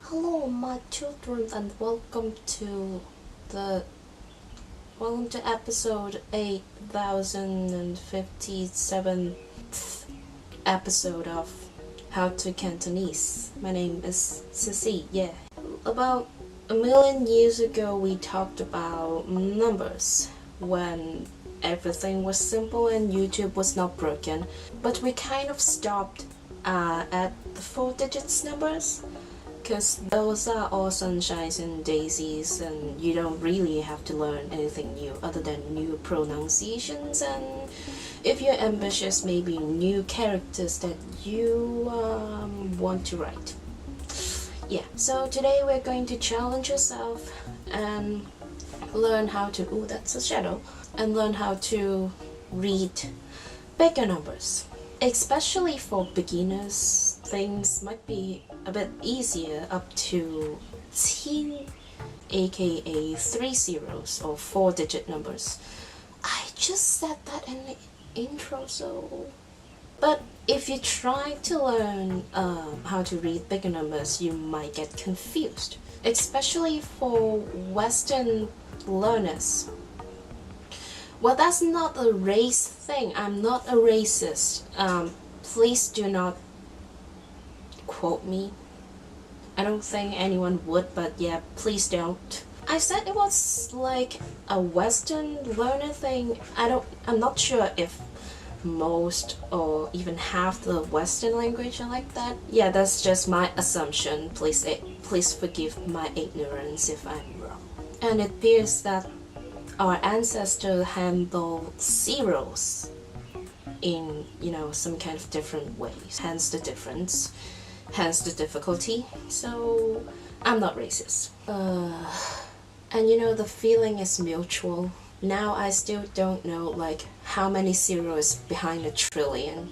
Hello, my children, and welcome to episode 8057th episode of How to Cantonese. My name is Sissy. Yeah. About a million years ago, we talked about numbers when everything was simple and YouTube was not broken, but we kind of stopped at the 4 digits numbers, because those are all sunshines and daisies, and you don't really have to learn anything new other than new pronunciations, and if you're ambitious, maybe new characters that you want to write. Yeah, so today we're going to challenge yourself and learn how to, ooh, that's a shadow, and learn how to read bigger numbers. Especially for beginners, things might be a bit easier up to 10, aka 3 zeros or 4-digit numbers. I just said that in the intro, so... But if you try to learn how to read bigger numbers, you might get confused. Especially for Western learners. Well, that's not a race thing. I'm not a racist. Please do not quote me. I don't think anyone would, but yeah, please don't. I said it was like a Western learner thing. I'm not sure if most or even half the Western language are like that. Yeah, that's just my assumption. Please forgive my ignorance if I'm wrong. And it appears that our ancestors handle zeros in, some kind of different ways. Hence the difference, hence the difficulty. So I'm not racist. And the feeling is mutual. Now I still don't know how many zeros behind a trillion.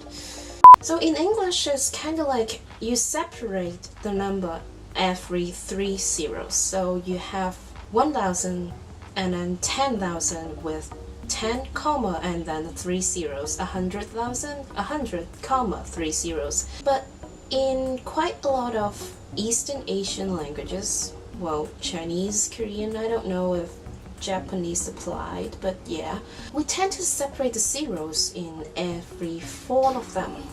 So in English, it's kind of like you separate the number every 3 zeros. So you have 1,000 and then 10,000 with 10 comma and then 3 zeros, 100,000, 100 comma 3 zeros. But in quite a lot of Eastern Asian languages, well, Chinese, Korean, I don't know if Japanese applied, but yeah, we tend to separate the zeros in every 4 of them.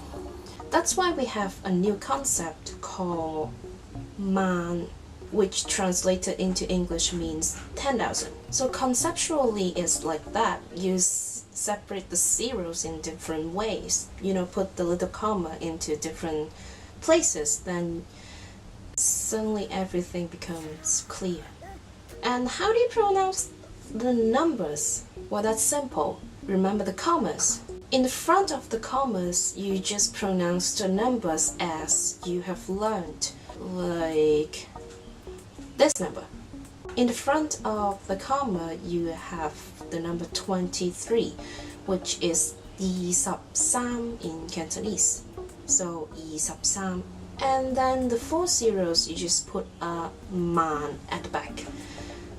That's why we have a new concept called man, which translated into English means 10,000. So conceptually it's like that. You separate the zeros in different ways. Put the little comma into different places, then suddenly everything becomes clear. And how do you pronounce the numbers? Well, that's simple. Remember the commas. In the front of the commas, you just pronounce the numbers as you have learned. Like this number. In the front of the comma, you have the number 23, which is 23 in Cantonese. So 23. And then the 4 zeros, you just put a man at the back.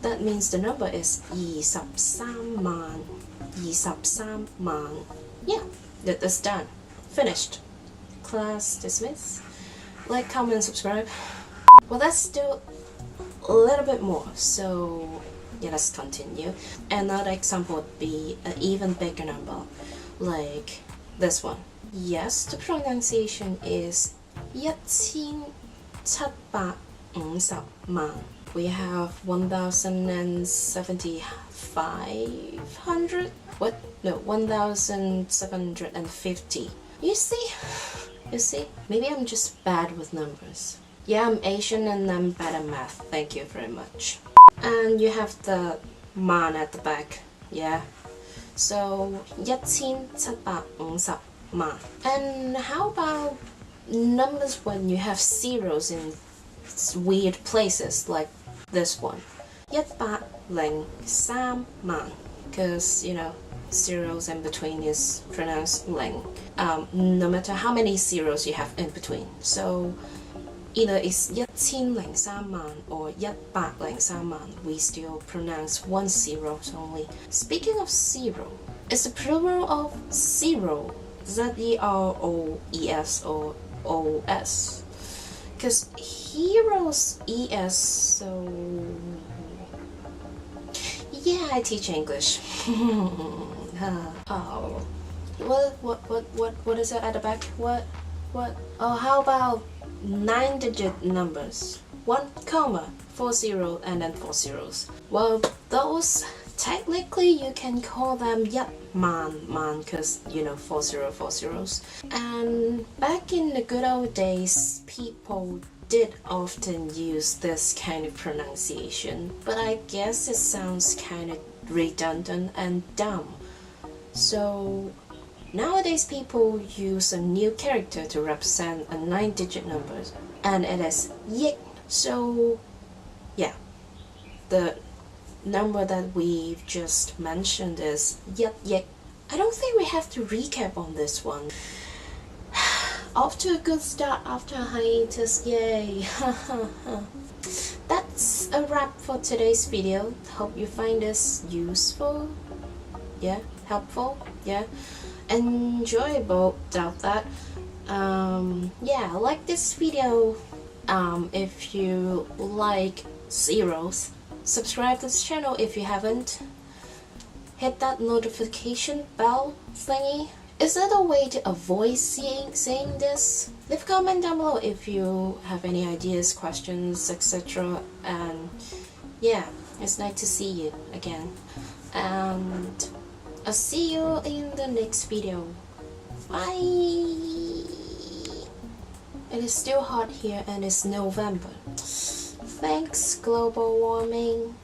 That means the number is 23man. 23man. Yeah, that's done. Finished. Class dismissed. Like, comment, and subscribe. Well, that's still a little bit more, so yeah, let's continue. Another example would be an even bigger number, like this one. Yes, the pronunciation is 1750万. We have 1,750. What? No, 1,750. You see? Maybe I'm just bad with numbers. Yeah, I'm Asian and I'm bad at math. Thank you very much. And you have the man at the back. Yeah. So 1750万. And how about numbers when you have zeros in weird places like this one? 103萬. Because, zeros in between is pronounced ling. No matter how many zeros you have in between. So either it's 103萬 or 103萬. We still pronounce 1 zero only. Speaking of zero, is the plural of zero zeros or os? Because heroes ES, so yeah, I teach English. Oh, what is it at the back? What? Oh, how about 9-digit numbers? 1 comma 40 and then 4 zeros. Well, those technically you can call them man, cause you know 4 zeros. And back in the good old days, people did often use this kind of pronunciation, but I guess it sounds kind of redundant and dumb. So nowadays people use a new character to represent a 9-digit number, and it is yik. So yeah, the number that we've just mentioned is yik. I don't think we have to recap on this one. Off to a good start after a hiatus, yay! That's a wrap for today's video. Hope you find this useful, yeah, helpful, yeah, enjoyable, doubt that. Yeah, like this video. If you like zeros, subscribe to this channel if you haven't. Hit that notification bell thingy. Is there a way to avoid saying this? Leave a comment down below if you have any ideas, questions, etc. And yeah, it's nice to see you again. And I'll see you in the next video. Bye! It is still hot here and it's November. Thanks, global warming.